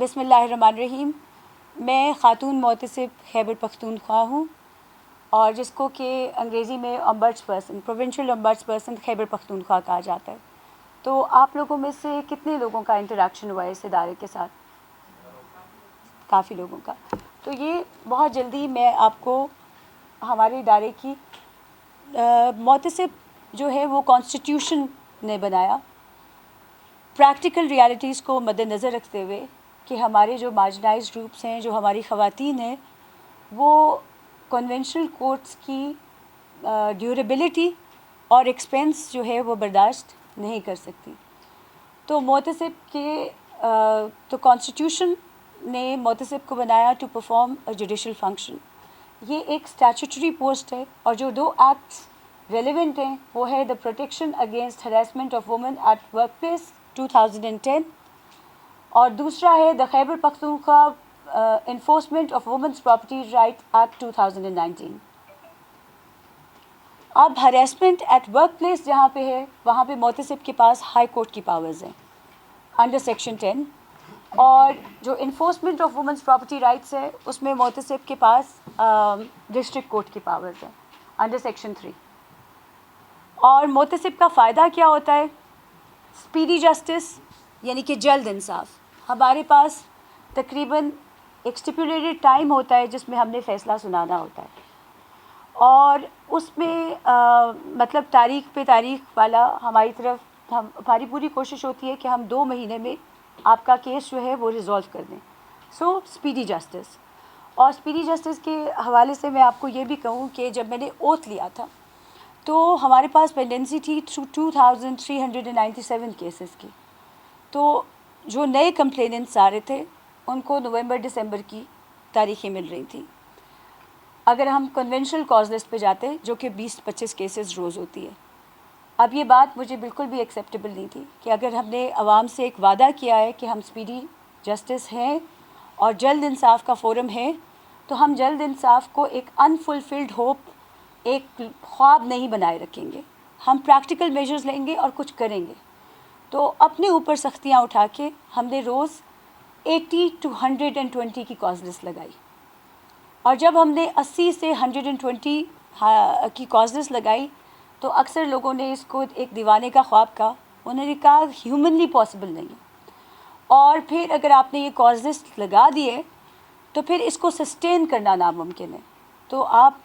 बिस्मिल्लाहिर्रहमानिर्रहीम। मैं ख़ातून मोहतसिब खैबर पख्तूनख्वा हूँ और जिसको कि अंग्रेज़ी में ombuds person, provincial ombuds person Khyber Pakhtunkhwa कहा जाता है। तो आप लोगों में से कितने लोगों का इंटरेक्शन हुआ है इस इदारे के साथ? काफ़ी लोगों का। तो ये बहुत जल्दी मैं आपको हमारे इदारे की मोहतसिब जो है वो कॉन्स्टिट्यूशन ने बनाया, प्रैक्टिकल रियलिटीज़ को मद्देनज़र रखते हुए कि हमारे जो मार्जिनाइज्ड ग्रुप्स हैं, जो हमारी ख़वातीन हैं, वो कन्वेंशनल कोर्ट्स की ड्यूरेबिलिटी और एक्सपेंस जो है वो बर्दाश्त नहीं कर सकती। तो मोहतसिब के तो कॉन्स्टिट्यूशन ने मोहतसिब को बनाया to perform a judicial function. ये एक स्टैट्यूटरी पोस्ट है और जो दो एक्ट्स रेलिवेंट हैं वो है the protection against harassment of women at work place 2010 और दूसरा है द Khyber Pakhtunkhwa enforcement of women's property right act 2019। अब हरासमेंट एट वर्क प्लेस जहाँ पे है वहाँ पे मोहतसिब के पास हाई कोर्ट की पावर्स हैं अंडर सेक्शन 10 और जो enforcement of women's property rights है उसमें मोहतसिब के पास डिस्ट्रिक्ट कोर्ट की पावर्स हैं अंडर सेक्शन 3। और मोहतसिब का फ़ायदा क्या होता है? स्पीडी जस्टिस यानी कि जल्द इंसाफ। हमारे पास तकरीबन एक स्टिपुलेटेड टाइम होता है जिसमें हमने फ़ैसला सुनाना होता है और उसमें मतलब तारीख पे तारीख वाला हमारी तरफ हमारी पूरी कोशिश होती है कि हम 2 महीने में आपका केस जो है वो रिज़ॉल्व कर दें। सो स्पीडी जस्टिस। और स्पीडी जस्टिस के हवाले से मैं आपको ये भी कहूँ कि जब मैंने ओथ लिया था तो हमारे पास पेंडेंसी थी 2397 केसेस की। तो जो नए कंप्लेनेंट्स आ रहे थे उनको नवंबर दिसंबर की तारीखें मिल रही थी। अगर हम कन्वेंशनल कॉज लिस्ट पे जाते जो कि 20-25 केसेस रोज़ होती है। अब ये बात मुझे बिल्कुल भी एक्सेप्टेबल नहीं थी कि अगर हमने आवाम से एक वादा किया है कि हम स्पीडी जस्टिस हैं और जल्द इंसाफ का फोरम है तो हम जल्द इंसाफ को एक अनफुलफिल्ड होप, एक ख्वाब नहीं बनाए रखेंगे। हम प्रैक्टिकल मेजर्स लेंगे और कुछ करेंगे। तो अपने ऊपर सख्तियाँ उठा के हमने रोज़ 80 to 120 की कॉज लिस्ट लगाई और जब हमने 80 से 120 की कॉज लिस्ट लगाई तो अक्सर लोगों ने इसको एक दीवाने का ख्वाब कहा। उन्होंने कहा ह्यूमनली पॉसिबल नहीं है। और फिर अगर आपने ये कॉज लिस्ट लगा दिए तो फिर इसको सस्टेन करना नामुमकिन है। तो आप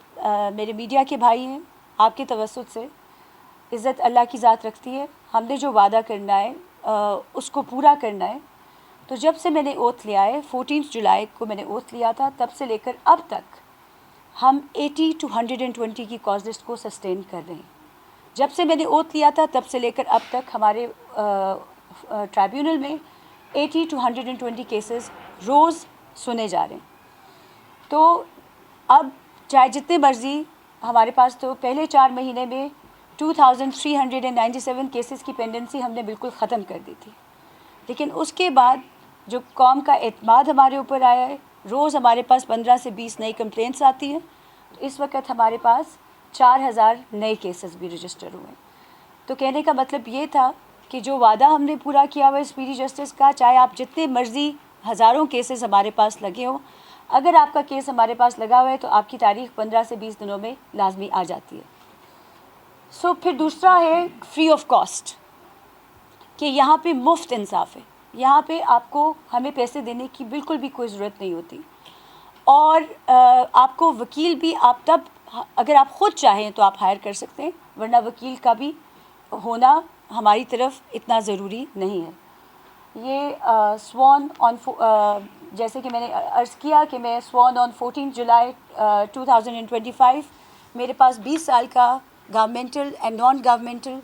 मेरे मीडिया के भाई हैं, आपके तवस्सुत से इज़्ज़त अल्लाह की ज़ात रखती है। हमने जो वादा करना है उसको पूरा करना है। तो जब से मैंने ओथ लिया है 14 जुलाई को मैंने ओथ लिया था, तब से लेकर अब तक हम 80 to 120 की कॉज लिस्ट को सस्टेन कर रहे हैं। जब से मैंने ओथ लिया था तब से लेकर अब तक हमारे ट्राइब्यूनल में 80 to 120 केसेस रोज़ सुने जा रहे हैं। तो अब चाहे जितने मर्ज़ी हमारे पास, तो पहले 4 महीने में 2397 केसेस की पेंडेंसी हमने बिल्कुल ख़त्म कर दी थी। लेकिन उसके बाद जो कौम का एतमाद हमारे ऊपर आया है, रोज़ हमारे पास 15 से 20 नई कंप्लेंट्स आती हैं। तो इस वक्त हमारे पास 4000 नए केसेस भी रजिस्टर हुए हैं। तो कहने का मतलब ये था कि जो वादा हमने पूरा किया हुआ है स्पीडी जस्टिस का, चाहे आप जितने मर्ज़ी हज़ारों केसेस हमारे पास लगे हों, अगर आपका केस हमारे पास लगा हुआ है तो आपकी तारीख़ 15 से 20 दिनों में लाजमी आ जाती है। सो फिर दूसरा है फ्री ऑफ कॉस्ट, कि यहाँ पे मुफ्त इंसाफ है। यहाँ पे आपको हमें पैसे देने की बिल्कुल भी कोई ज़रूरत नहीं होती और आपको वकील भी आप तब अगर आप ख़ुद चाहें तो आप हायर कर सकते हैं, वरना वकील का भी होना हमारी तरफ इतना ज़रूरी नहीं है। ये स्वॉन ऑन जैसे कि मैंने अर्ज़ किया कि मैं स्वॉन ऑन 14 जुलाई 2025, मेरे पास 20 साल का governmental and non governmental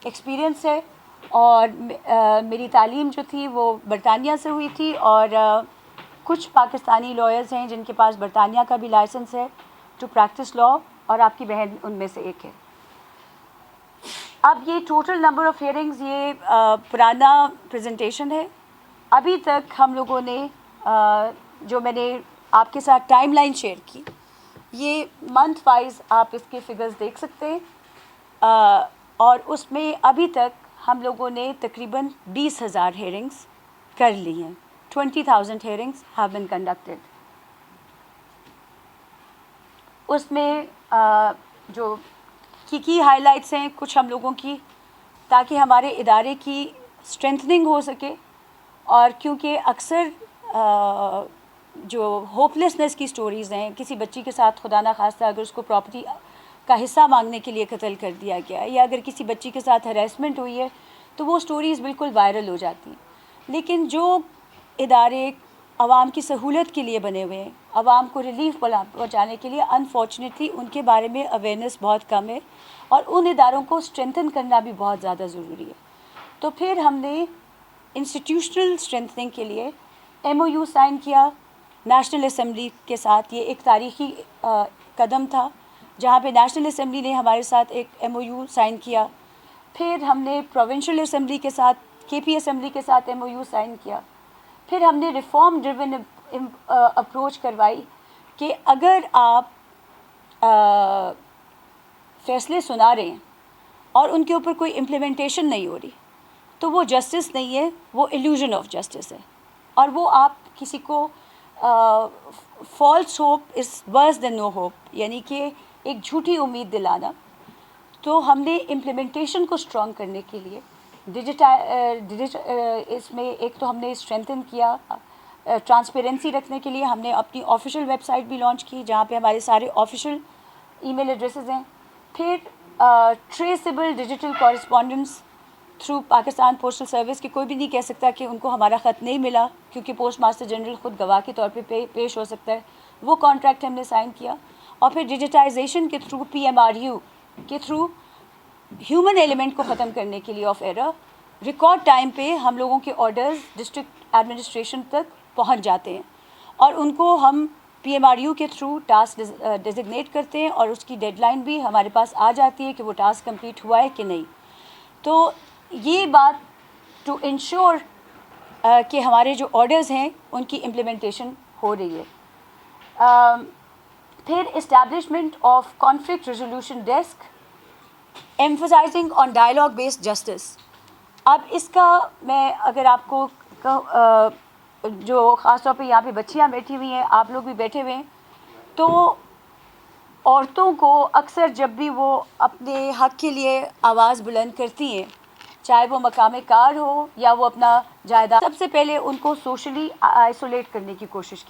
experience है और मेरी तालीम जो थी वो बरतानिया से हुई थी और कुछ पाकिस्तानी लॉयर्स हैं जिनके पास बरतानिया का भी लाइसेंस है टू प्रैक्टिस लॉ, और आपकी बहन उनमें से एक है। अब ये टोटल नंबर ऑफ़ हियरिंग्स ये पुराना प्रेजेंटेशन है। अभी तक हम लोगों ने जो मैंने आपके साथ टाइमलाइन शेयर की, ये मंथ वाइज आप इसके फिगर्स देख सकते हैं और उसमें अभी तक हम लोगों ने तकरीबन 20,000 हियरिंग्स कर ली हैं 20,000 hearings have been conducted. اس میں جو کی ہائی لائٹس ہیں کچھ ہم لوگوں کی، تاکہ ہمارے ادارے کی اسٹرینتھننگ ہو سکے، اور کیونکہ اکثر جو ہوپ لیسنس کی سٹوریز ہیں، کسی بچی کے ساتھ خدا نخواستہ اگر اس کو پراپرٹی کا حصہ مانگنے کے لیے قتل کر دیا گیا ہے، یا اگر کسی بچی کے ساتھ ہراسمنٹ ہوئی ہے، تو وہ سٹوریز بالکل وائرل ہو جاتی ہیں. لیکن جو ادارے عوام کی سہولت کے لیے بنے ہوئے ہیں، عوام کو ریلیف پہنچانے کے لیے، انفارچونیٹلی ان کے بارے میں اویئرنیس بہت کم ہے، اور ان اداروں کو اسٹرینتھن کرنا بھی بہت زیادہ ضروری ہے. تو پھر ہم نے انسٹیٹیوشنل اسٹرینتھننگ کے لیے MOU سائن کیا نیشنل اسمبلی کے ساتھ. یہ ایک تاریخی قدم تھا جہاں پہ نیشنل اسمبلی نے ہمارے ساتھ ایک MOU سائن کیا. پھر ہم نے پروونشل اسمبلی کے ساتھ، KP اسمبلی کے ساتھ MOU سائن کیا. پھر ہم نے ریفارم ڈریون اپروچ کروائی کہ اگر آپ فیصلے سنا رہے ہیں اور ان کے اوپر کوئی امپلیمنٹیشن نہیں ہو رہی، تو وہ جسٹس نہیں ہے، وہ ایلیوژن آف جسٹس ہے، اور وہ آپ کسی کو false hope is worse than no hope, یعنی کہ ایک جھوٹی امید دلانا. تو ہم نے امپلیمنٹیشن کو اسٹرانگ کرنے کے لیے اس میں ایک تو ہم نے اسٹرینتھن کیا، ٹرانسپیرنسی رکھنے کے لیے ہم نے اپنی آفیشیل ویب سائٹ بھی لانچ کی جہاں پہ ہمارے سارے آفیشیل ای میل ایڈریسز ہیں. پھر traceable digital correspondence through Pakistan postal service, کہ کوئی بھی نہیں کہہ سکتا کہ ان کو ہمارا خط نہیں ملا، کیونکہ پوسٹ ماسٹر جنرل خود گواہ کے طور پہ پیش ہو سکتا ہے. وہ کانٹریکٹ ہم نے سائن کیا. اور پھر ڈیجیٹائزیشن کے تھرو PMRU کے تھرو ہیومن ایلیمنٹ کو ختم کرنے کے لیے آف ایرر، ریکارڈ ٹائم پہ ہم لوگوں کے آرڈرز ڈسٹرکٹ ایڈمنسٹریشن تک پہنچ جاتے ہیں، اور ان کو ہم PMRU کے تھرو ٹاسک ڈیزگنیٹ کرتے ہیں، اور اس کی ڈیڈ لائن بھی ہمارے پاس آ جاتی ہے کہ وہ ٹاسک کمپلیٹ ہوا ہے کہ نہیں. تو یہ بات ٹو انشور کہ ہمارے جو آرڈرز ہیں ان کی امپلیمنٹیشن ہو رہی ہے. پھر establishment of conflict resolution desk emphasizing on dialogue based justice. اب اس کا میں اگر آپ کو جو خاص طور پہ یہاں پہ بچیاں بیٹھی ہوئی ہیں، آپ لوگ بھی بیٹھے ہوئے ہیں، تو عورتوں کو اکثر جب بھی وہ اپنے حق کے لیے آواز بلند کرتی ہیں، چاہے وہ مقام کار ہو یا وہ اپنا جائیداد، سب سے پہلے ان کو سوشلی آئسولیٹ کرنے کی کوشش کی